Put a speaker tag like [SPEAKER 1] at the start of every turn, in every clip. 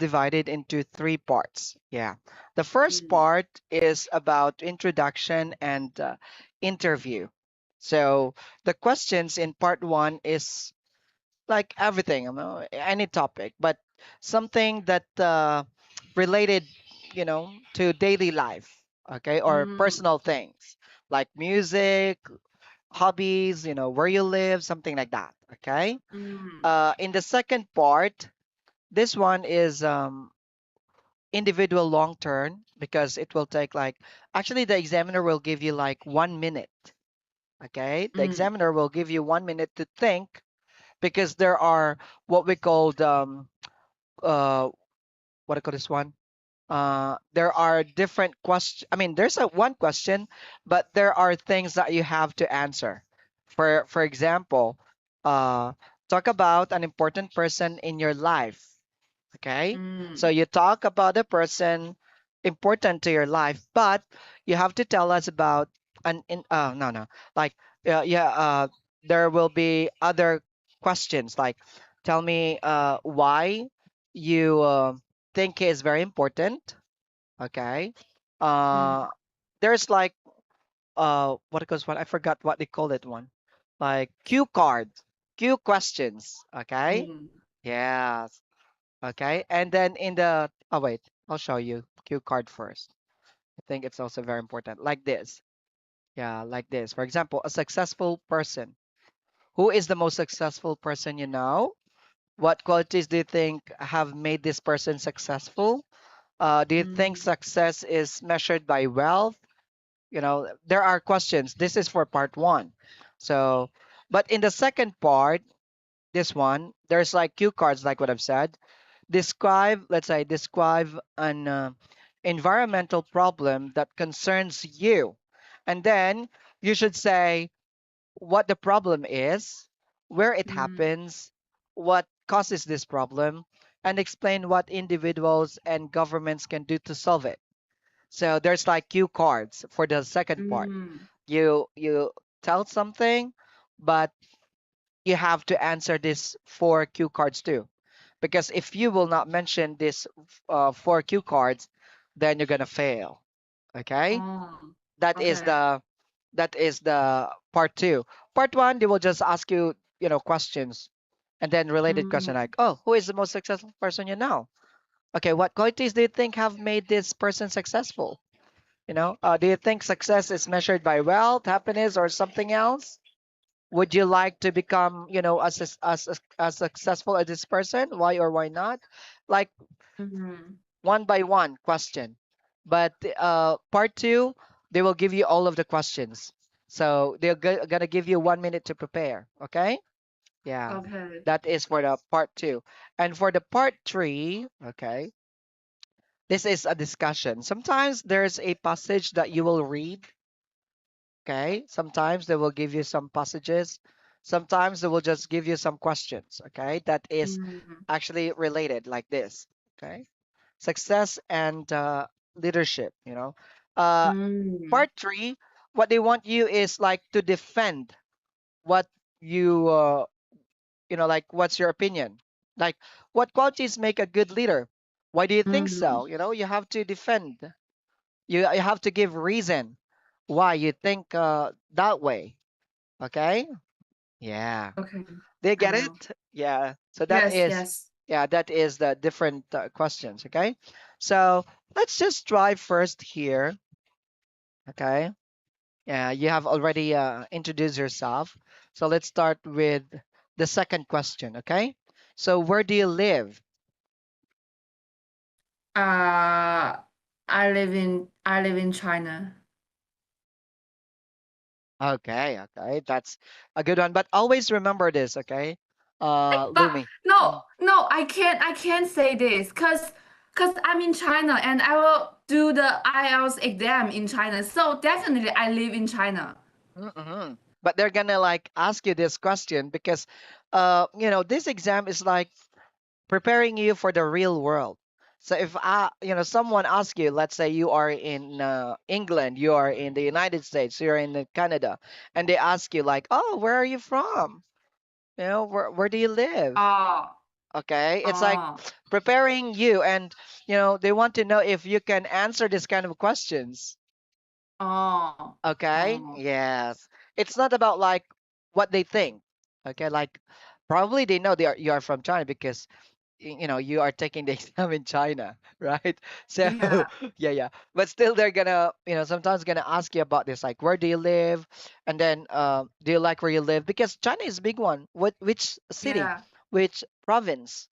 [SPEAKER 1] divided into three parts. Yeah. The first
[SPEAKER 2] Mm.
[SPEAKER 1] part is about introduction and interview. So the questions in part one is like everything, any topic, but something that related, to daily life, okay, or
[SPEAKER 2] Mm.
[SPEAKER 1] personal things like music, hobbies, where you live, something like that. Okay.
[SPEAKER 2] Mm.
[SPEAKER 1] In the second part, this one is individual long term because it will take like, actually, the examiner will give you like 1 minute. Okay. The
[SPEAKER 2] Mm.
[SPEAKER 1] examiner will give you 1 minute to think because there are what we called uh what do you call this one? There are different questions. I mean, there's a one question, but there are things that you have to answer. For example, uh, talk about an important person in your life. Okay, so
[SPEAKER 2] Mm.
[SPEAKER 1] you talk about a person important to your life, but you have to tell us about an in. No, no, like yeah. There will be other questions like, tell me why you think he is very important. Okay.
[SPEAKER 2] Mm.
[SPEAKER 1] Uh, there's like what it goes what I forgot what they call it one, like cue cards, cue questions. Okay.
[SPEAKER 2] Mm.
[SPEAKER 1] Yes. Okay. And then in the oh wait, I'll show you cue card first. I think it's also very important. Like this. Yeah, like this. For example, a successful person. Who is the most successful person you know? What qualities do you think have made this person successful? Do you think
[SPEAKER 2] Mm.
[SPEAKER 1] success is measured by wealth? There are questions. This is for part one. So, but in the second part, this one, there's like cue cards, like what I've said. Let's say, describe an environmental problem that concerns you. And then you should say what the problem is, where it
[SPEAKER 2] Mm.
[SPEAKER 1] happens, what causes this problem, and explain what individuals and governments can do to solve it. So there's like cue cards for the second part.
[SPEAKER 2] Mm.
[SPEAKER 1] You tell something, but you have to answer this four cue cards too. Because if you will not mention this four cue cards, then you're gonna fail. Okay,
[SPEAKER 2] Oh.
[SPEAKER 1] that is
[SPEAKER 2] Okay.
[SPEAKER 1] the that is the part two. Part one, they will just ask you, questions, and then related question
[SPEAKER 2] Mm.
[SPEAKER 1] like, oh, who is the most successful person you know? Okay, what qualities do you think have made this person successful? Do you think success is measured by wealth, happiness, or something else? Would you like to become, as successful as this person? Why or why not? Like
[SPEAKER 2] Mm.
[SPEAKER 1] one by one question. But part two, they will give you all of the questions. So they're gonna give you 1 minute to prepare. Okay? Yeah,
[SPEAKER 2] Okay.
[SPEAKER 1] that is for the part two. And for the part three, okay, this is a discussion. Sometimes there's a passage that you will read. Okay. Sometimes they will give you some passages. Sometimes they will just give you some questions. Okay. That is
[SPEAKER 2] Mm.
[SPEAKER 1] actually related like this. Okay. Success and leadership,
[SPEAKER 2] Mm.
[SPEAKER 1] Part three, what they want you is like to defend what you, like what's your opinion? Like what qualities make a good leader? Why do you think
[SPEAKER 2] Mm.
[SPEAKER 1] so? You have to defend. You have to give reason why you think that way. Okay. Yeah.
[SPEAKER 2] Okay.
[SPEAKER 1] They
[SPEAKER 2] I
[SPEAKER 1] get
[SPEAKER 2] know.
[SPEAKER 1] it? Yeah. So that
[SPEAKER 2] Yes.
[SPEAKER 1] is,
[SPEAKER 2] Yes.
[SPEAKER 1] yeah, that is the different questions. Okay. So let's just try first here. Okay. Yeah. You have already introduced yourself. So let's start with the second question. Okay. So where do you live?
[SPEAKER 2] Uh, I live in China.
[SPEAKER 1] Okay. Okay. That's a good one. But always remember this. Okay.
[SPEAKER 2] But
[SPEAKER 1] Lumi.
[SPEAKER 2] no,
[SPEAKER 1] Mm.
[SPEAKER 2] no, I can't say this because I'm in China and I will do the IELTS exam in China. So definitely I live in China.
[SPEAKER 1] Mm-hmm. But they're gonna like ask you this question because, this exam is like preparing you for the real world. So if someone asks you, let's say you are in England, you are in the United States, you're in Canada, and they ask you like, oh, where are you from? Where do you live?
[SPEAKER 2] Oh,
[SPEAKER 1] Okay, it's like
[SPEAKER 2] Oh,
[SPEAKER 1] preparing you, and they want to know if you can answer this kind of questions.
[SPEAKER 2] oh,
[SPEAKER 1] Okay,
[SPEAKER 2] oh,
[SPEAKER 1] yes, it's not about like what they think. Okay, like probably they know you are from China because you are taking the exam in China, right? So
[SPEAKER 2] yeah,
[SPEAKER 1] yeah, but still they're gonna sometimes gonna ask you about this, like where do you live, and then do you like where you live, because China is a big one. Which city,
[SPEAKER 2] yeah.
[SPEAKER 1] which province,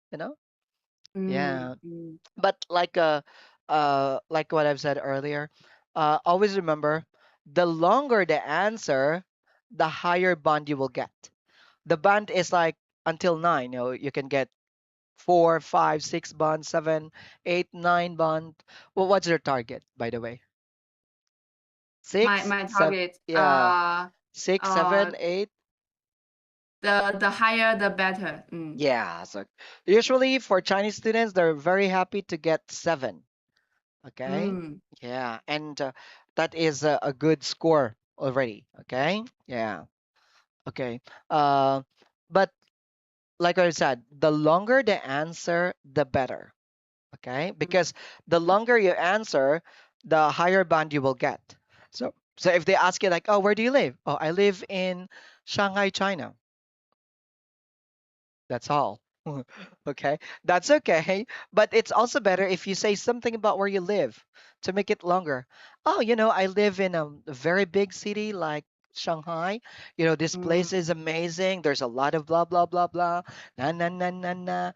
[SPEAKER 2] Mm,
[SPEAKER 1] yeah.
[SPEAKER 2] mm,
[SPEAKER 1] But like what I've said earlier, always remember, the longer the answer, the higher bond you will get. The band is like until 9. You can get 4, 5, 6 bond, 7, 8, 9 bond. Well, what's your target, by the way?
[SPEAKER 2] my
[SPEAKER 1] 6,
[SPEAKER 2] my
[SPEAKER 1] 7,
[SPEAKER 2] target,
[SPEAKER 1] yeah, 6,
[SPEAKER 2] uh,
[SPEAKER 1] 7, 8.
[SPEAKER 2] the higher the better.
[SPEAKER 1] Yeah. So usually for Chinese students, they're very happy to get 7. Okay.
[SPEAKER 2] Mm,
[SPEAKER 1] Yeah, and that is a good score already. Okay. Yeah. Okay. Uh, but like I said, the longer the answer, the better. Okay,
[SPEAKER 2] mm,
[SPEAKER 1] because the longer you answer, the higher band you will get. So if they ask you like, oh, where do you live? Oh, I live in Shanghai, China. That's all. Okay, that's okay, but it's also better if you say something about where you live to make it longer. Oh, I live in a very big city like Shanghai. This place is
[SPEAKER 2] mm.
[SPEAKER 1] amazing. There's a lot of blah blah blah blah. Na na na na na.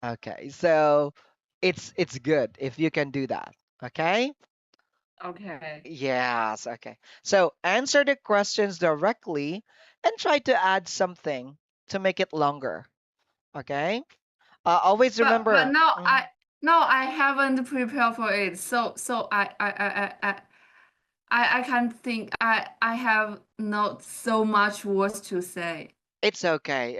[SPEAKER 1] Okay, so it's good if you can do that. Okay?
[SPEAKER 2] Okay.
[SPEAKER 1] Yes, okay. So answer the questions directly and try to add something to make it longer. Okay? Always
[SPEAKER 2] But
[SPEAKER 1] remember.
[SPEAKER 2] now I haven't prepared for it. So I can't think. I have not so much words to say.
[SPEAKER 1] It's okay.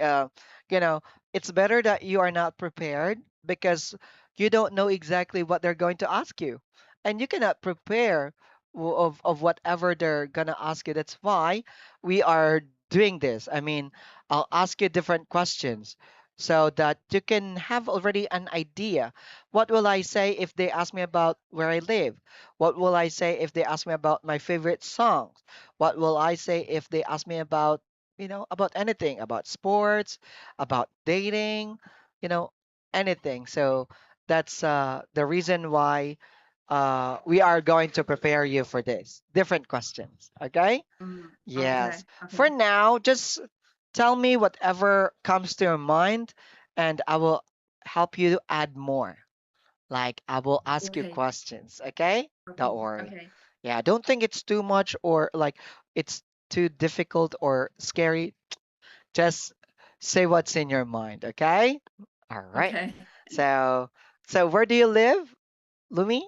[SPEAKER 1] You know, it's better that you are not prepared because you don't know exactly what they're going to ask you, and you cannot prepare of whatever they're gonna ask you. That's why we are doing this. I mean, I'll ask you different questions so that you can have already an idea. What will I say if they ask me about where I live? What will I say if they ask me about my favorite songs? What will I say if they ask me about anything, about sports, about dating, you know, anything. So that's the reason why we are going to prepare you for this. Different questions. Okay? Yes.
[SPEAKER 2] Okay.
[SPEAKER 1] For
[SPEAKER 2] Okay.
[SPEAKER 1] now, just tell me whatever comes to your mind, and I will help you to add more. Like, I will ask you
[SPEAKER 2] Okay.
[SPEAKER 1] questions. Okay? Don't
[SPEAKER 2] Okay.
[SPEAKER 1] worry.
[SPEAKER 2] Okay.
[SPEAKER 1] Yeah, don't think it's too much or like it's too difficult or scary. Just say what's in your mind, okay? All right.
[SPEAKER 2] Okay.
[SPEAKER 1] So, so where do you live, Lumi?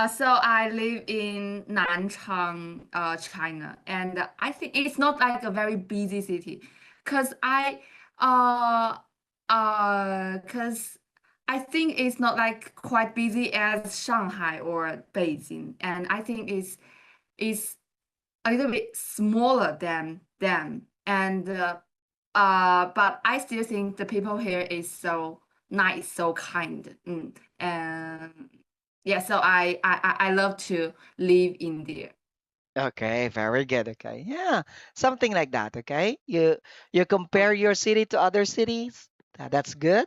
[SPEAKER 2] So I live in Nanchang, China, and I think it's not like a very busy city, cause uh, cause I think it's not like quite busy as Shanghai or Beijing, and I think it's a little bit smaller than them, and but I still think the people here is so nice, so kind. And yeah, so I love to live in there.
[SPEAKER 1] Okay, very good. Okay. Yeah, something like that, okay? You compare
[SPEAKER 2] Okay.
[SPEAKER 1] your city to other cities. That's good.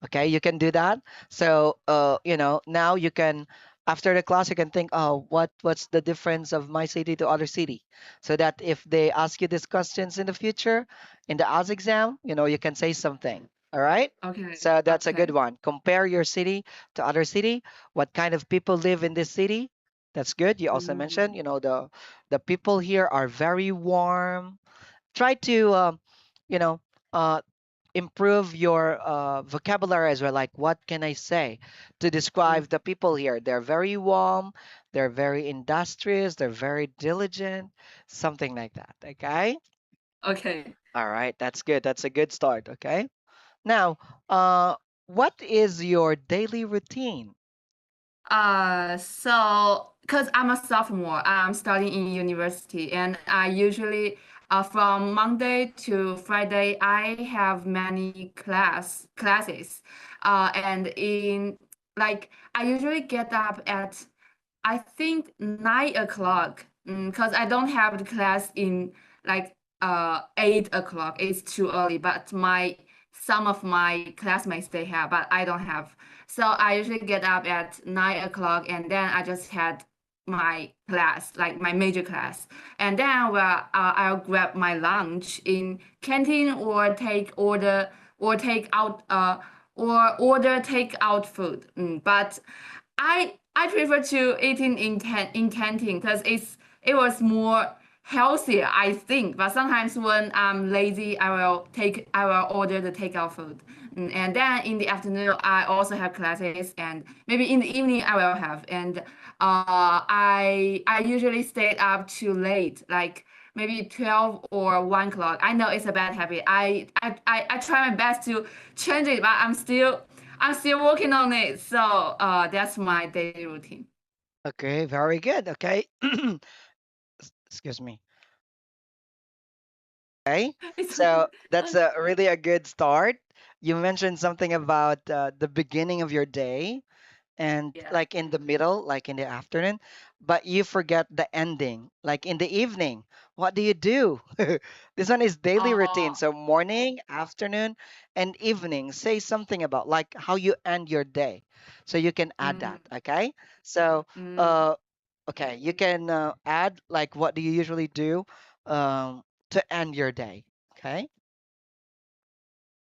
[SPEAKER 1] Okay, you can do that. So now you can, after the class, you can think, oh, what's the difference of my city to other city, so that if they ask you these questions in the future in the as exam, you can say something. All right.
[SPEAKER 2] Okay.
[SPEAKER 1] So that's a good
[SPEAKER 2] Okay.
[SPEAKER 1] one. Compare your city to other city. What kind of people live in this city? That's good. You also mentioned,
[SPEAKER 2] Mm,
[SPEAKER 1] the people here are very warm. Try to you know uh, improve your vocabulary as well. Like, what can I say to
[SPEAKER 2] mm.
[SPEAKER 1] describe the people here? They're very warm, they're very industrious, they're very diligent, something like that. Okay.
[SPEAKER 2] Okay.
[SPEAKER 1] All right, that's good. That's a good start. Okay. Now, what is your daily routine?
[SPEAKER 2] So because I'm a sophomore, I'm studying in university, and from Monday to Friday, I have many classes. And in like I usually get up at I think 9 o'clock, because I don't have the class in like 8 o'clock. It's too early, but my some of my classmates they have, but I don't have. So I usually get up at 9 o'clock, and then I just had my class, like my major class, and then I'll grab my lunch in canteen or take out or order take out food. But I prefer to eating in canteen because it was more healthier, I think. But sometimes when I'm lazy, I will order the takeout food. And then in the afternoon, I also have classes, and maybe in the evening I will have. And I usually stay up too late, like maybe 12 or 1 o'clock. I know it's a bad habit. I try my best to change it, but I'm still working on it. So that's my daily routine.
[SPEAKER 1] Okay, very good. Okay. Excuse me. Okay.
[SPEAKER 2] It's
[SPEAKER 1] So that's
[SPEAKER 2] okay.
[SPEAKER 1] a really a good start. You mentioned something about the beginning of your day and
[SPEAKER 2] Yeah.
[SPEAKER 1] like in the middle, like in the afternoon, but you forget the ending, like in the evening. What do you do? This one is daily routine.
[SPEAKER 2] Oh,
[SPEAKER 1] So morning, afternoon, and evening. Say something about like how you end your day. So you can add
[SPEAKER 2] mm,
[SPEAKER 1] that. Okay. So
[SPEAKER 2] mm.
[SPEAKER 1] uh okay, you can add like what do you usually do to end your day. Okay.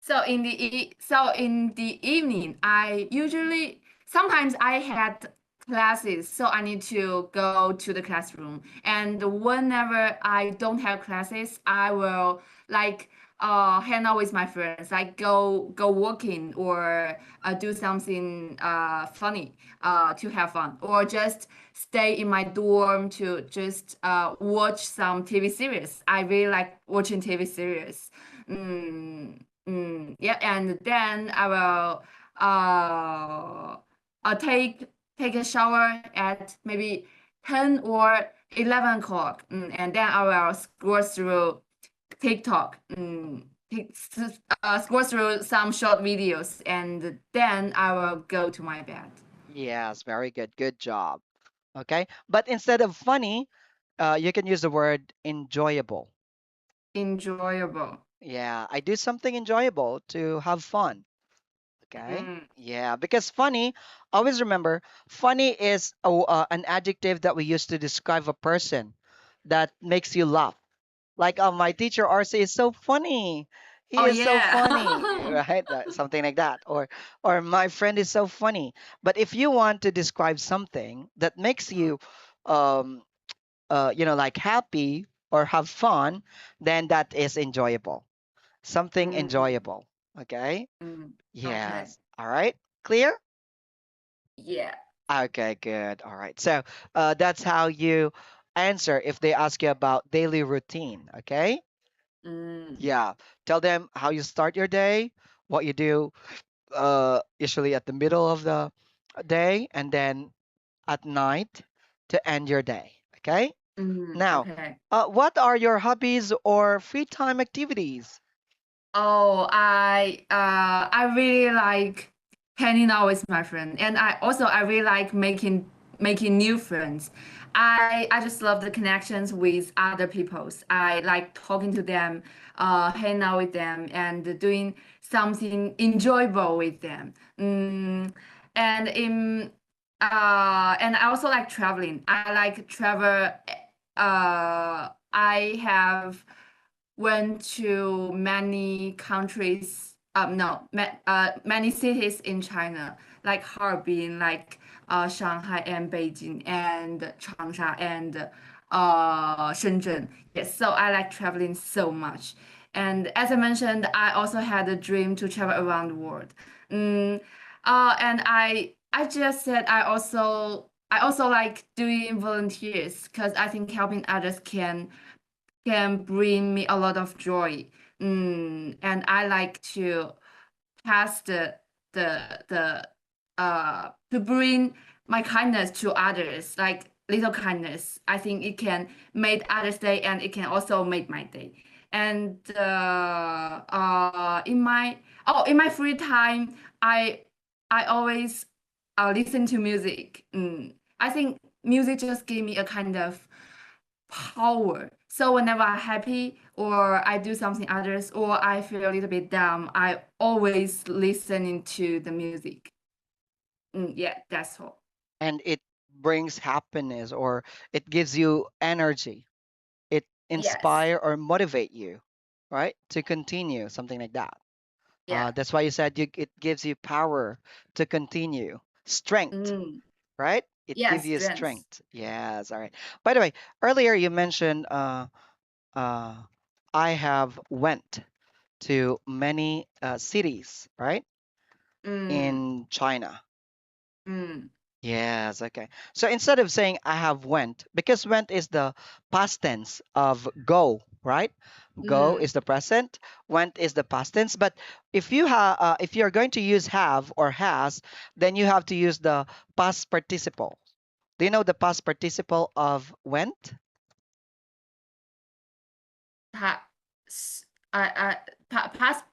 [SPEAKER 2] So in the evening, I usually sometimes I had classes, so I need to go to the classroom. And whenever I don't have classes, I will like hang out with my friends, like go walking or do something funny to have fun, or just stay in my dorm to just watch some TV series. I really like watching TV series. Yeah, and then I will take a shower at maybe 10 or 11 o'clock. And then I will scroll through TikTok, scroll through some short videos, and then I will go to my bed.
[SPEAKER 1] Yes, very good. Good job. Okay. But instead of funny, you can use the word enjoyable.
[SPEAKER 2] Enjoyable.
[SPEAKER 1] Yeah, I do something enjoyable to have fun. Okay.
[SPEAKER 2] Mm.
[SPEAKER 1] Yeah, because funny, always remember, funny is an adjective that we use to describe a person that makes you laugh. Like, my teacher RC is so funny. He
[SPEAKER 2] Oh
[SPEAKER 1] is so
[SPEAKER 2] yeah.
[SPEAKER 1] funny, right? Something like that. Or my friend is so funny. But if you want to describe something that makes you, um, like happy or have fun, then that is enjoyable. Something
[SPEAKER 2] Mm,
[SPEAKER 1] enjoyable. Okay.
[SPEAKER 2] okay.
[SPEAKER 1] Yes. All right. Clear?
[SPEAKER 2] Yeah.
[SPEAKER 1] Okay, good. All right. So that's how you answer if they ask you about daily routine. Okay.
[SPEAKER 2] Mm,
[SPEAKER 1] Yeah. Tell them how you start your day, what you do usually at the middle of the day, and then at night to end your day. Okay. Now,
[SPEAKER 2] okay.
[SPEAKER 1] what are your hobbies or free time activities?
[SPEAKER 2] Oh, I really like hanging out with my friend, and I really like making new friends. I just love the connections with other peoples. I like talking to them, hanging out with them, and doing something enjoyable with them. And in and I also like traveling. I like travel. I have went to many countries, no, many cities in China, like Harbin, like Shanghai and Beijing and Changsha and Shenzhen. Yes, so I like traveling so much. And as I mentioned, I also had a dream to travel around the world. Mm, and I just said I also like doing volunteers because I think helping others can bring me a lot of joy. And I like to pass the to bring my kindness to others. Like little kindness. I think it can make others' day and it can also make my day. And in my free time, I I always listen to music. I think music just gave me a kind of power. So whenever I'm happy or I do something others or I feel a little bit down, I always listening to the music. Yeah, that's all.
[SPEAKER 1] And it brings happiness, or it gives you energy, it
[SPEAKER 2] Yes.
[SPEAKER 1] inspire or motivate you, right, to continue, something like that.
[SPEAKER 2] Yeah.
[SPEAKER 1] That's why you said it gives you power to continue, strength,
[SPEAKER 2] Mm.
[SPEAKER 1] right? It gives
[SPEAKER 2] Yes,
[SPEAKER 1] you
[SPEAKER 2] strength.
[SPEAKER 1] strength. Yes, all right. By the way, earlier you mentioned uh, I have went to many cities, right,
[SPEAKER 2] Mm.
[SPEAKER 1] in China.
[SPEAKER 2] Mm.
[SPEAKER 1] Yes, okay. So instead of saying I have went, because went is the past tense of go, right? Go
[SPEAKER 2] Mm.
[SPEAKER 1] is the present, went is the past tense. But if you're going to use have or has, then you have to use the past participle. Do you know the past participle of went?
[SPEAKER 2] Pa s- I past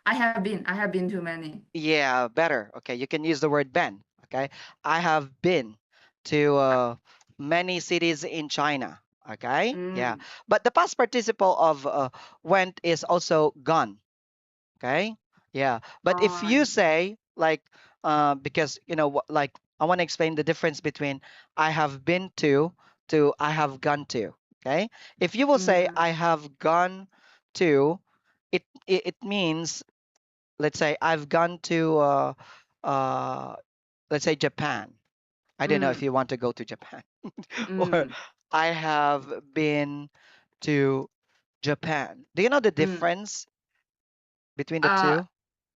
[SPEAKER 2] I have been to many.
[SPEAKER 1] Yeah, better. Okay, you can use the word been. Okay, I have been to many cities in China. Okay, yeah,
[SPEAKER 2] Mm.
[SPEAKER 1] but the past participle of went is also gone. Okay, yeah, but if you
[SPEAKER 2] On.
[SPEAKER 1] say like, because like I want to explain the difference between I have been to I have gone to. Okay, if you will say
[SPEAKER 2] Mm.
[SPEAKER 1] I have gone to, it means, let's say I've gone to uh, let's say Japan. I don't know if
[SPEAKER 2] Mm.
[SPEAKER 1] you want to go to Japan, or
[SPEAKER 2] Mm.
[SPEAKER 1] I have been to Japan. Do you know the
[SPEAKER 2] Mm.
[SPEAKER 1] difference between the
[SPEAKER 2] Uh,
[SPEAKER 1] two?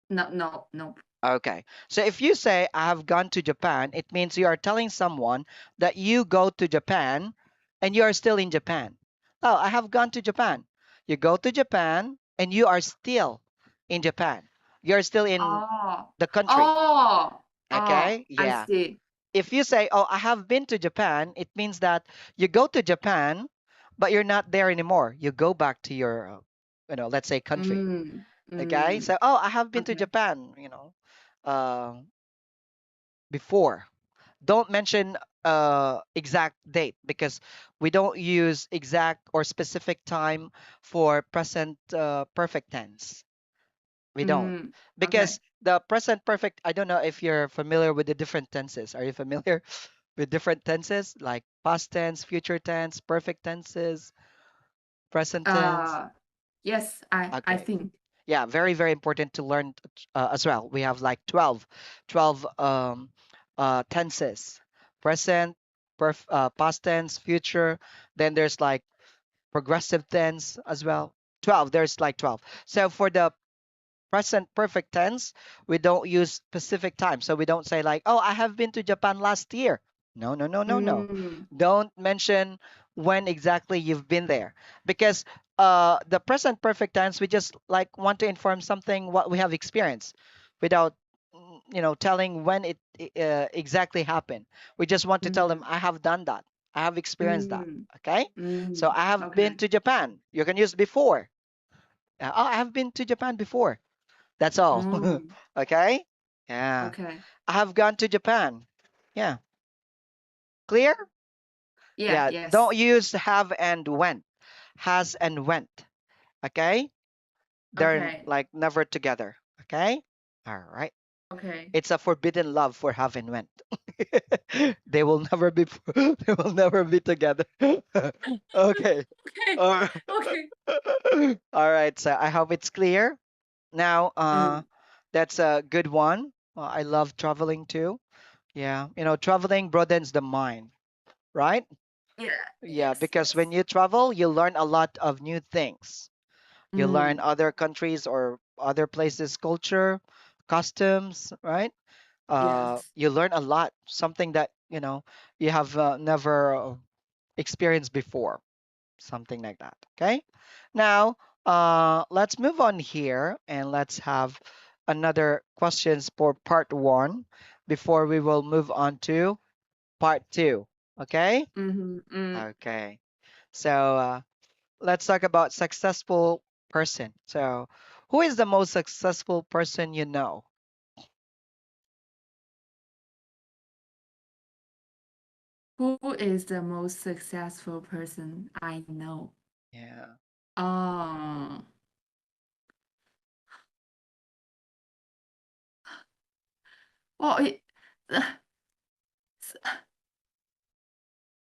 [SPEAKER 2] no, no, no.
[SPEAKER 1] Okay. So if you say I have gone to Japan, it means you are telling someone that you go to Japan and you are still in Japan. Oh, I have gone to Japan. You go to Japan and you are still in Japan. You're still in
[SPEAKER 2] Oh,
[SPEAKER 1] the country.
[SPEAKER 2] oh, oh,
[SPEAKER 1] Okay?
[SPEAKER 2] I
[SPEAKER 1] Yeah.
[SPEAKER 2] see.
[SPEAKER 1] If you say, "Oh, I have been to Japan," it means that you go to Japan, but you're not there anymore. You go back to your, let's say country.
[SPEAKER 2] Mm.
[SPEAKER 1] Okay?
[SPEAKER 2] Mm.
[SPEAKER 1] So, "Oh, I have been to
[SPEAKER 2] Okay.
[SPEAKER 1] Japan," uh, before. Don't mention exact date, because we don't use exact or specific time for present perfect tense. We don't.
[SPEAKER 2] Mm. Okay.
[SPEAKER 1] Because the present perfect, I don't know if you're familiar with the different tenses. Are you familiar with different tenses like past tense, future tense, perfect tenses, present tense?
[SPEAKER 2] Uh, yes, I
[SPEAKER 1] Okay.
[SPEAKER 2] think.
[SPEAKER 1] Yeah, very, very important to learn as well. We have like 12 tenses: present, past tense, future. Then there's like progressive tense as well. 12, there's like 12. So for the present perfect tense, we don't use specific time. So we don't say like, "Oh, I have been to Japan last year." No, no, no, no, no.
[SPEAKER 2] Mm.
[SPEAKER 1] Don't mention when exactly you've been there, because the present perfect tense, we just like want to inform something what we have experienced without telling when it exactly happened. We just want to tell them,
[SPEAKER 2] Mm.
[SPEAKER 1] "I have done that. I have experienced that."
[SPEAKER 2] Mm.
[SPEAKER 1] Okay? So
[SPEAKER 2] Mm.
[SPEAKER 1] I have been
[SPEAKER 2] Okay.
[SPEAKER 1] to Japan. You can use before. Oh, I have been to Japan before. That's all.
[SPEAKER 2] Mm.
[SPEAKER 1] Okay? Yeah.
[SPEAKER 2] Okay.
[SPEAKER 1] I have gone to Japan. Yeah. Clear?
[SPEAKER 2] Yeah,
[SPEAKER 1] Yeah.
[SPEAKER 2] yes.
[SPEAKER 1] Don't use have and went. Has and went. Okay? They're
[SPEAKER 2] Okay.
[SPEAKER 1] like never together. Okay? All right.
[SPEAKER 2] Okay.
[SPEAKER 1] It's a forbidden love for have and went. They will never be they will never be together. Okay.
[SPEAKER 2] Okay.
[SPEAKER 1] All
[SPEAKER 2] Okay.
[SPEAKER 1] all right. So I hope it's clear. Now,
[SPEAKER 2] Mm.
[SPEAKER 1] that's a good one. I love traveling too. Yeah, traveling broadens the mind, right?
[SPEAKER 2] Yeah.
[SPEAKER 1] Yeah,
[SPEAKER 2] Yes,
[SPEAKER 1] because
[SPEAKER 2] yes.
[SPEAKER 1] when you travel, you learn a lot of new things. You learn
[SPEAKER 2] Mm.
[SPEAKER 1] other countries or other places' culture, customs, right?
[SPEAKER 2] Yes.
[SPEAKER 1] You learn a lot, something that, you have never experienced before, something like that. Okay. Now, let's move on here and let's have another questions for part one before we will move on to part two. Okay?
[SPEAKER 2] Mm-hmm.
[SPEAKER 1] Okay. So let's talk about successful person. So, who is the most successful person you know?
[SPEAKER 2] Who is the most successful person I know?
[SPEAKER 1] Yeah.
[SPEAKER 2] Uh, well,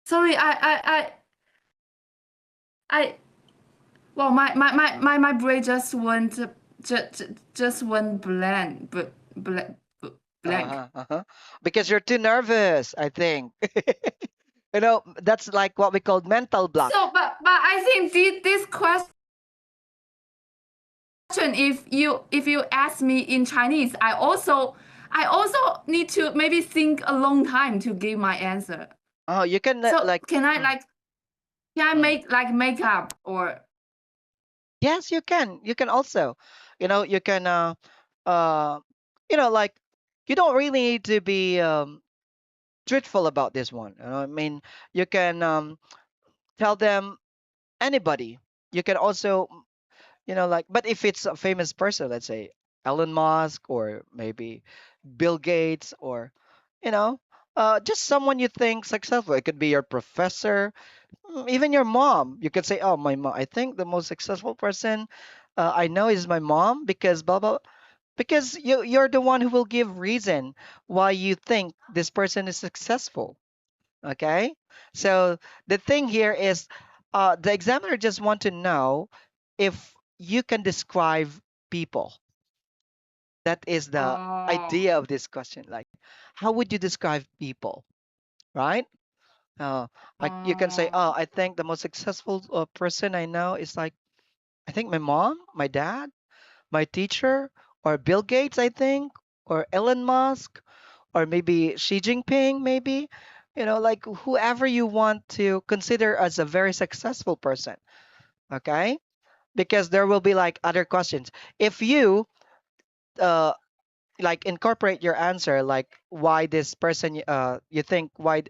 [SPEAKER 2] sorry, I, well, my brain just went, just went blank, blank.
[SPEAKER 1] Uh-huh, uh-huh. Because you're too nervous, I think. That's like what we call mental block.
[SPEAKER 2] So, but I think this question, if you ask me in Chinese, I also need to maybe think a long time to give my answer.
[SPEAKER 1] Oh, you can
[SPEAKER 2] So
[SPEAKER 1] like
[SPEAKER 2] can I like can I
[SPEAKER 1] mm.
[SPEAKER 2] make makeup or
[SPEAKER 1] Yes, you can. You can also, you can uh like you don't really need to be truthful about this one. I mean, you can tell them anybody. You can also, like, but if it's a famous person, let's say Elon Musk or maybe Bill Gates or, you know, just someone you think successful. It could be your professor, even your mom. You could say, "Oh, my mom. I think the most successful person I know is my mom because blah blah." Because you're the one who will give reason why you think this person is successful. Okay, so the thing here is, the examiner just want to know if you can describe people. That is the
[SPEAKER 2] oh
[SPEAKER 1] idea of this question. Like, how would you describe people, right? Uh, like you can say,
[SPEAKER 2] oh
[SPEAKER 1] oh, I think the most successful person I know is like, I think my mom, my dad, my teacher, or Bill Gates, I think, or Elon Musk, or maybe Xi Jinping, maybe, like whoever you want to consider as a very successful person. Okay, because there will be like other questions. If you uh like incorporate your answer, like why this person, you think why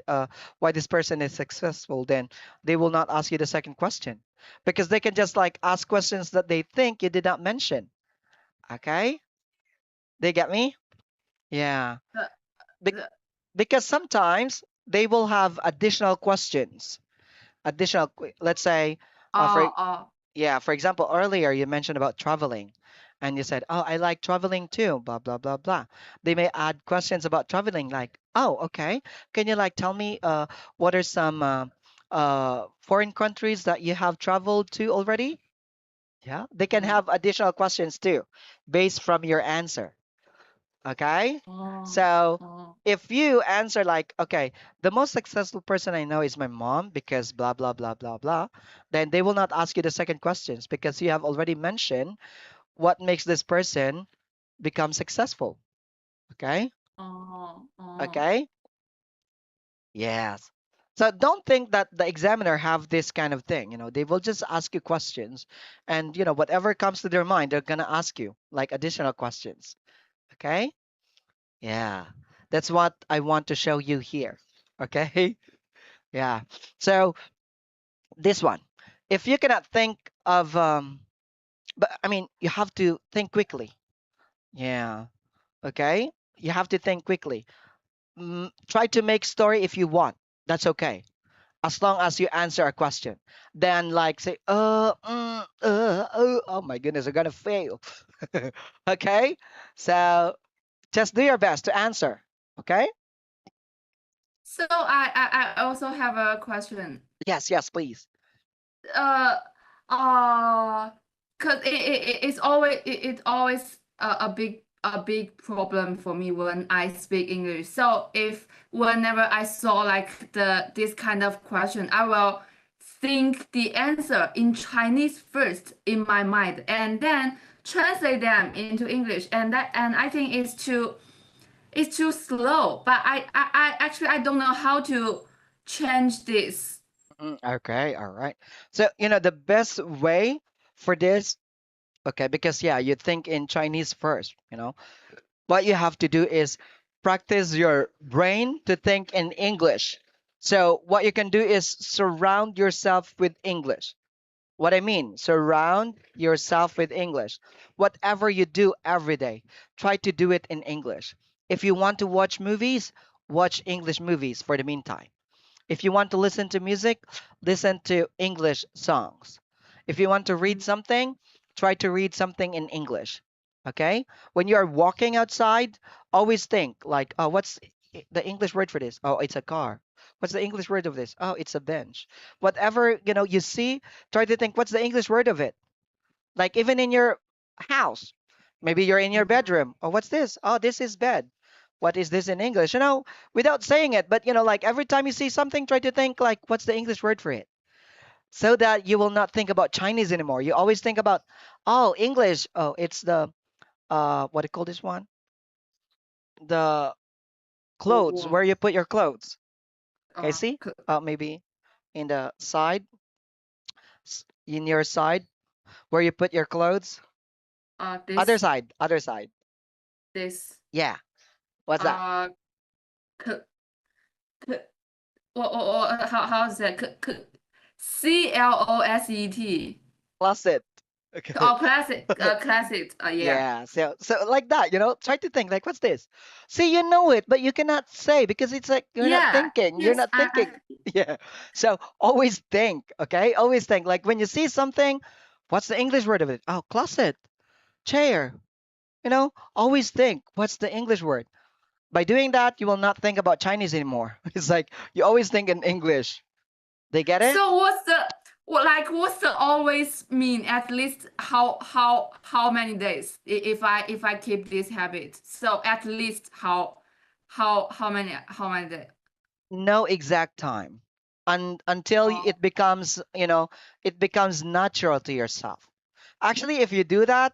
[SPEAKER 1] this person is successful, then they will not ask you the second question because they can just like ask questions that they think you did not mention. Okay, they get me? Yeah.
[SPEAKER 2] the,
[SPEAKER 1] Be-
[SPEAKER 2] the
[SPEAKER 1] because sometimes they will have additional questions, let's say, for
[SPEAKER 2] oh
[SPEAKER 1] yeah, for example, earlier you mentioned about traveling and you said, oh, I like traveling too, blah, blah, blah, blah. They may add questions about traveling like, oh, okay. Can you like tell me what are some foreign countries that you have traveled to already? Yeah, they can
[SPEAKER 2] mm,
[SPEAKER 1] have additional questions too based from your answer. Okay.
[SPEAKER 2] oh
[SPEAKER 1] So
[SPEAKER 2] oh
[SPEAKER 1] if you answer like, okay, the most successful person I know is my mom because blah, blah, blah, blah, blah, then they will not ask you the second questions because you have already mentioned what makes this person become successful. Okay.
[SPEAKER 2] oh
[SPEAKER 1] Okay. Yes. So don't think that the examiner have this kind of thing. They will just ask you questions and, whatever comes to their mind, they're going to ask you like additional questions. Okay. Yeah, that's what I want to show you here. Okay. Yeah. So this one, if you cannot think of, but I mean, you have to think quickly. Yeah. Okay. You have to think quickly. Try to make story if you want. That's okay. As long as you answer a question. Then like say, oh my goodness, I'm gonna fail. Okay. So just do your best to answer. Okay.
[SPEAKER 2] so I also have a question.
[SPEAKER 1] Yes. Yes, please.
[SPEAKER 2] uh uh because it's always a big problem for me when I speak English. So if whenever I saw like this kind of question, I will think the answer in Chinese first in my mind and then translate them into English, and I think it's too slow, but I actually I don't know how to change this.
[SPEAKER 1] Okay, all right. So, the best way for this, okay, because yeah, you think in Chinese first, what you have to do is practice your brain to think in English. So what you can do is surround yourself with English. What I mean, surround yourself with English. Whatever you do every day, try to do it in English. If you want to watch movies, watch English movies for the meantime. If you want to listen to music, listen to English songs. If you want to read
[SPEAKER 2] Mm.
[SPEAKER 1] something, try to read something in English. Okay? When you are walking outside, always think like, oh, what's the English word for this? Oh, it's a car. What's the English word of this? Oh, it's a bench. Whatever, you see, try to think what's the English word of it? Like even in your house, maybe you're in your
[SPEAKER 2] Yeah.
[SPEAKER 1] bedroom. Oh, what's this? Oh, this is bed. What is this in English? Without saying it, but like every time you see something, try to think like, what's the English word for it? So that you will not think about Chinese anymore. You always think about, oh, English. Oh, it's the what do you call this one? The clothes,
[SPEAKER 2] Or
[SPEAKER 1] where you put your clothes. Okay,
[SPEAKER 2] uh,
[SPEAKER 1] see?
[SPEAKER 2] c-
[SPEAKER 1] Maybe in the side, in your side, where you put your clothes. Other
[SPEAKER 2] this
[SPEAKER 1] side, other side.
[SPEAKER 2] this
[SPEAKER 1] Yeah. What's that?
[SPEAKER 2] uh c c or how is that CLOSET.
[SPEAKER 1] Closet. Okay.
[SPEAKER 2] Oh, classic, classic. Yeah.
[SPEAKER 1] Yeah. So like that, try to think like, what's this? See, you know it, but you cannot say because it's like you're not
[SPEAKER 2] Yeah.
[SPEAKER 1] thinking. You're
[SPEAKER 2] Yes,
[SPEAKER 1] not thinking. Yeah. So always think, okay? Always think. Like when you see something, what's the English word of it? Oh, closet, chair. Always think, what's the English word? By doing that, you will not think about Chinese anymore. It's like you always think in English. They get it?
[SPEAKER 2] So what's the always mean? At least how many days if I keep this habit? So at least how many days?
[SPEAKER 1] No exact time. Until
[SPEAKER 2] Oh,
[SPEAKER 1] it becomes natural to yourself. Actually, if you do that,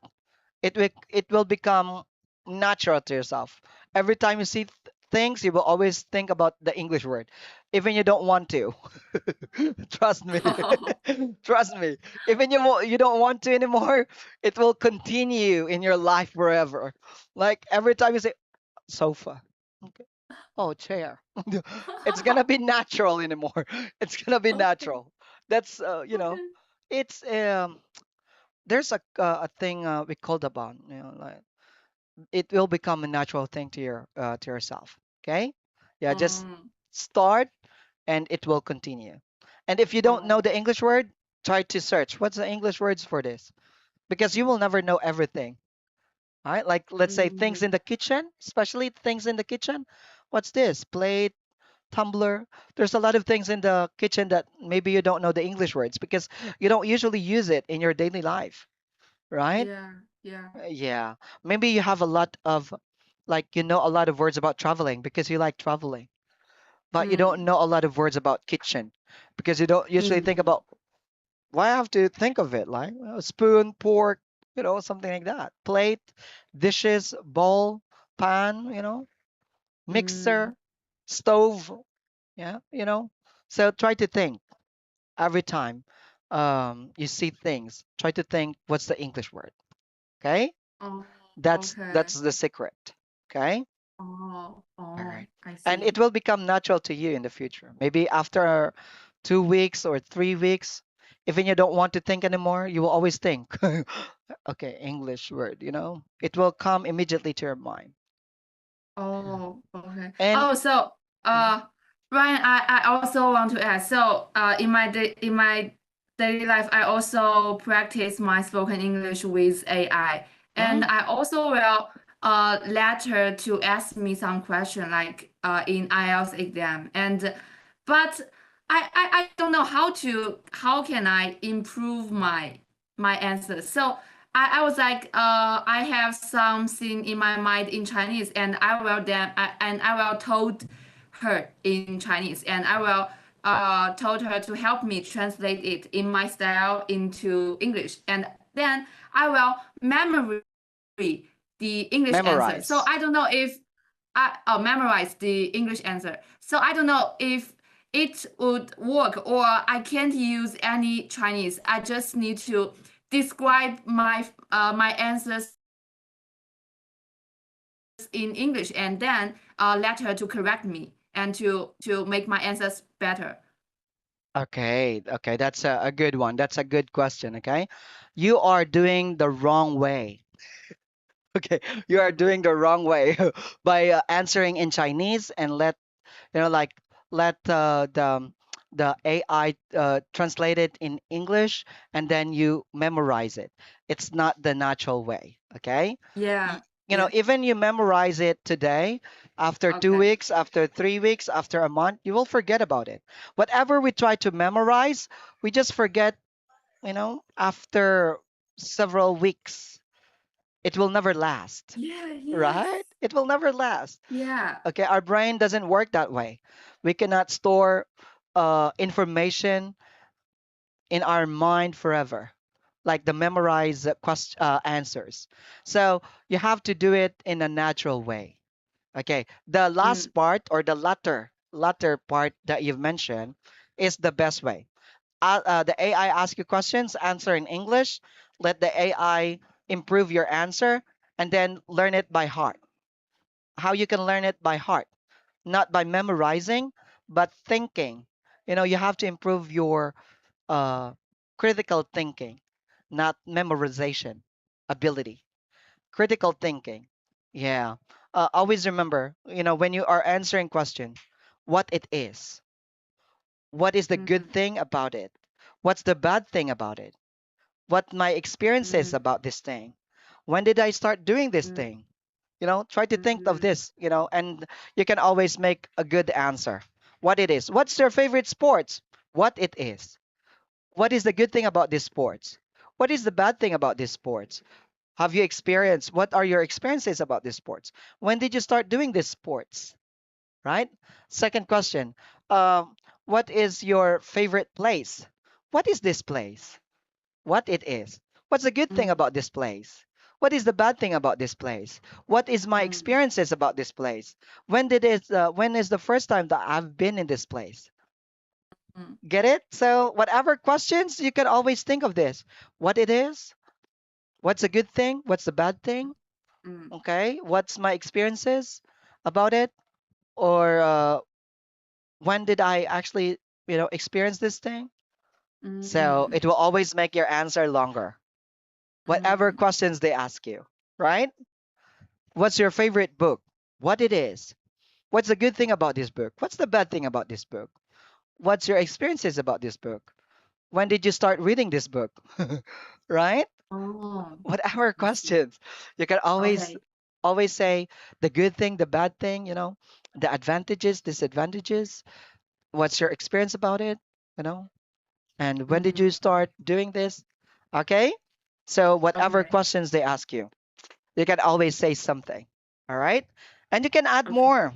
[SPEAKER 1] it will become natural to yourself. Every time you see things, you will always think about the English word, even you don't want to. Trust me. Trust me. Even you don't want to anymore, it will continue in your life forever. Like every time you say sofa. Okay. Oh, chair. It's gonna be natural anymore. It's gonna be
[SPEAKER 2] okay.
[SPEAKER 1] natural. That's
[SPEAKER 2] Okay.
[SPEAKER 1] it's there's a thing we call the bond. Like it will become a natural thing to yourself. Okay. Yeah, just
[SPEAKER 2] Um,
[SPEAKER 1] start and it will continue. And if you don't know
[SPEAKER 2] um,
[SPEAKER 1] the English word, try to search what's the English words for this, because you will never know everything. All right, like let's say things in
[SPEAKER 2] mm,
[SPEAKER 1] the kitchen, especially things in the kitchen. What's this? Plate, tumbler. There's a lot of things in the kitchen that maybe you don't know the English words because you don't usually use it in your daily life, right?
[SPEAKER 2] yeah, yeah.
[SPEAKER 1] Yeah. Maybe you have a lot of, like, a lot of words about traveling because you like traveling, but you don't
[SPEAKER 2] Mm,
[SPEAKER 1] know a lot of words about kitchen because you don't usually think
[SPEAKER 2] mm,
[SPEAKER 1] about, why I have to think of it, like spoon, fork, something like that. Plate, dishes, bowl, pan,
[SPEAKER 2] mm.
[SPEAKER 1] mixer, stove. Yeah, so try to think every time you see things, try to think what's the English word. Okay,
[SPEAKER 2] Oh,
[SPEAKER 1] that's
[SPEAKER 2] okay.
[SPEAKER 1] the secret. Okay,
[SPEAKER 2] Oh,
[SPEAKER 1] all
[SPEAKER 2] oh,
[SPEAKER 1] right,
[SPEAKER 2] I
[SPEAKER 1] and it
[SPEAKER 2] see.
[SPEAKER 1] will become natural to you in the future, maybe after 2 weeks or 3 weeks. Even you don't want to think anymore, you will always think, okay, English word, it will come immediately to your mind.
[SPEAKER 2] Oh, okay.
[SPEAKER 1] And
[SPEAKER 2] Oh, so
[SPEAKER 1] mhm,
[SPEAKER 2] Ryan, I also want to ask. So in my daily life, I also practice my spoken English with AI, and
[SPEAKER 1] mm,
[SPEAKER 2] I also will let her to ask me some question like in IELTS exam, and but I don't know how can I improve my answers. So I was like, I have something in my mind in Chinese, and I will told her in Chinese, and I will told her to help me translate it in my style into English, and then I will memory the English answer. So
[SPEAKER 1] memorize.
[SPEAKER 2] I don't know if I memorize the English answer. So I don't know if it would work or I can't use any Chinese. I just need to describe my answers in English and then let her to correct me. And and to make my answers better.
[SPEAKER 1] Okay, okay, that's a good one. That's a good question. Okay, you are doing the wrong way. Okay, you are
[SPEAKER 2] Mm.
[SPEAKER 1] doing the wrong way by answering in Chinese and like let the AI translate it in English and then you memorize it. It's not the natural way. Okay,
[SPEAKER 2] Yeah.
[SPEAKER 1] you know,
[SPEAKER 2] Yeah.
[SPEAKER 1] even you memorize it today, after two
[SPEAKER 2] Okay.
[SPEAKER 1] weeks, after 3 weeks, after a month, you will forget about it. Whatever we try to memorize, we just forget. After several weeks, it will never last,
[SPEAKER 2] Yeah. Yes.
[SPEAKER 1] right? It will never last.
[SPEAKER 2] Yeah.
[SPEAKER 1] Okay, our brain doesn't work that way. We cannot store information in our mind forever, like the memorized answers. So you have to do it in a natural way. Okay, the
[SPEAKER 2] Mm.
[SPEAKER 1] last part or the latter part that you've mentioned is the best way. The AI ask you questions, answer in English, let the AI improve your answer, and then learn it by heart. How you can learn it by heart? Not by memorizing, but thinking. You have to improve your uh, critical thinking, not memorization ability. Critical thinking. Yeah. Always remember, when you are answering question, what it is. What is the good
[SPEAKER 2] Mm.
[SPEAKER 1] thing about it? What's the bad thing about it? What my experience is
[SPEAKER 2] Mm.
[SPEAKER 1] about this thing? When did I start doing this
[SPEAKER 2] Mm.
[SPEAKER 1] thing? Try to think of
[SPEAKER 2] Mm.
[SPEAKER 1] this, and you can always make a good answer. What it is. What's your favorite sports? What it is. What is the good thing about this sports? What is the bad thing about this sports? Have you experienced? What are your experiences about this sports? When did you start doing this sports? Right? Second question. What is your favorite place? What is this place? What it is? What's the good thing
[SPEAKER 2] Mm.
[SPEAKER 1] about this place? What is the bad thing about this place? What is my
[SPEAKER 2] Mm.
[SPEAKER 1] experiences about this place? When is the first time that I've been in this place?
[SPEAKER 2] Mm.
[SPEAKER 1] Get it? So whatever questions, you can always think of this. What it is? What's a good thing? What's the bad thing?
[SPEAKER 2] Mm.
[SPEAKER 1] Okay. What's my experiences about it? Or when did I actually, experience this thing? So
[SPEAKER 2] Mm.
[SPEAKER 1] it will always make your answer longer. Whatever
[SPEAKER 2] Mm.
[SPEAKER 1] questions they ask you, right? What's your favorite book? What it is? What's the good thing about this book? What's the bad thing about this book? What's your experiences about this book? When did you start reading this book? Right?
[SPEAKER 2] Oh,
[SPEAKER 1] Whatever
[SPEAKER 2] I see.
[SPEAKER 1] questions. You can always
[SPEAKER 2] Okay.
[SPEAKER 1] always say the good thing, the bad thing, the advantages, disadvantages. What's your experience about it? You know? And when did you
[SPEAKER 2] Mm.
[SPEAKER 1] start doing this? Okay? So whatever
[SPEAKER 2] Okay.
[SPEAKER 1] questions they ask you, you can always say something. All right? And you can add
[SPEAKER 2] Okay.
[SPEAKER 1] more.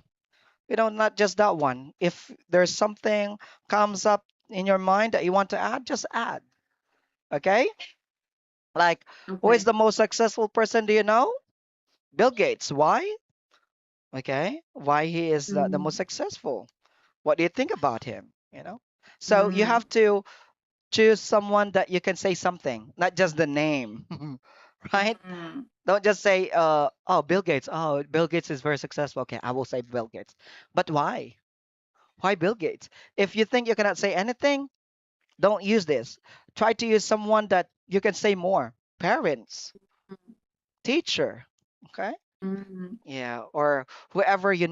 [SPEAKER 1] Not just that one. If there's something comes up in your mind that you want to add, just add. Okay? Like, who is
[SPEAKER 2] Okay.
[SPEAKER 1] the most successful person do you know? Bill Gates. Why? Okay? Why he is the most
[SPEAKER 2] Mm.
[SPEAKER 1] successful? What do you think about him? So you
[SPEAKER 2] Mm.
[SPEAKER 1] have to choose someone that you can say something, not just the name. Right?
[SPEAKER 2] Mm.
[SPEAKER 1] Don't just say, oh, Bill Gates. Oh, Bill Gates is very successful. Okay, I will say Bill Gates. But why? Why Bill Gates? If you think you cannot say anything, don't use this. Try to use someone that you can say more. Parents, teacher. Okay?
[SPEAKER 2] Mm.
[SPEAKER 1] Yeah, or whoever you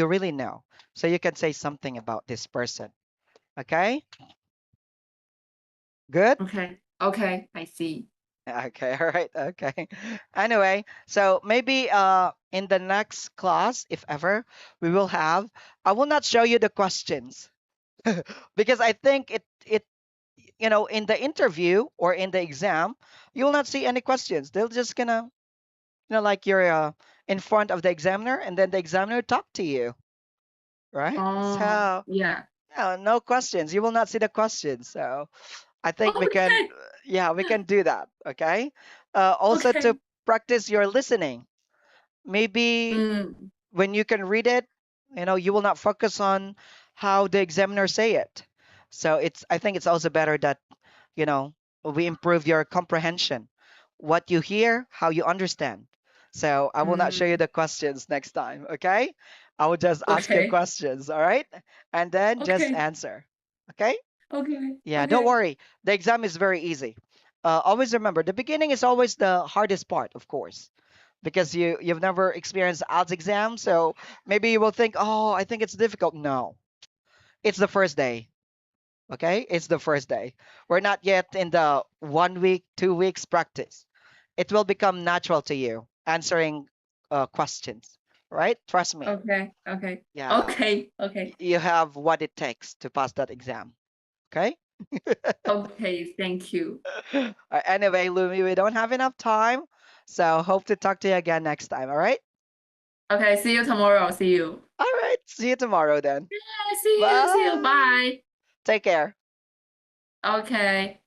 [SPEAKER 1] really know. So you can say something about this person. Okay? Good?
[SPEAKER 2] Okay. Okay. I see.
[SPEAKER 1] Okay, all right, okay. Anyway, so maybe in the next class, if ever, we will have, I will not show you the questions because I think it in the interview or in the exam, you will not see any questions. They'll just gonna, like you're in front of the examiner and then the examiner talk to you, right?
[SPEAKER 2] Oh,
[SPEAKER 1] So,
[SPEAKER 2] yeah.
[SPEAKER 1] no, no questions. You will not see the questions. So, I think we can,
[SPEAKER 2] Okay.
[SPEAKER 1] yeah, we can do that. Okay. Also to
[SPEAKER 2] Okay.
[SPEAKER 1] practice your listening. Maybe
[SPEAKER 2] Mm.
[SPEAKER 1] when you can read it, you will not focus on how the examiner say it. So I think it's also better that, you know, we improve your comprehension. What you hear, how you understand. So I will not show you
[SPEAKER 2] Mm,
[SPEAKER 1] the questions next time, okay? I will just ask you
[SPEAKER 2] okay.
[SPEAKER 1] questions, all right? And then just
[SPEAKER 2] Okay.
[SPEAKER 1] answer, okay?
[SPEAKER 2] Okay.
[SPEAKER 1] Yeah, don't
[SPEAKER 2] Okay.
[SPEAKER 1] worry. The exam is very easy. Always remember, the beginning is always the hardest part, of course, because you've never experienced IELTS exam, so maybe you will think, oh, I think it's difficult. No, it's the first day. Okay, it's the first day. We're not yet in the 1 week, 2 weeks practice. It will become natural to you answering questions, right? Trust me.
[SPEAKER 2] Okay. Okay.
[SPEAKER 1] Yeah,
[SPEAKER 2] Okay. Okay.
[SPEAKER 1] you have what it takes to pass that exam. Okay.
[SPEAKER 2] Okay. Thank you.
[SPEAKER 1] Anyway, Lumi, we don't have enough time, so hope to talk to you again next time. All right.
[SPEAKER 2] Okay. See you tomorrow. See you.
[SPEAKER 1] All right. See you tomorrow then.
[SPEAKER 2] Yeah, see you. See you.
[SPEAKER 1] Bye.
[SPEAKER 2] Bye.
[SPEAKER 1] Take care.
[SPEAKER 2] Okay.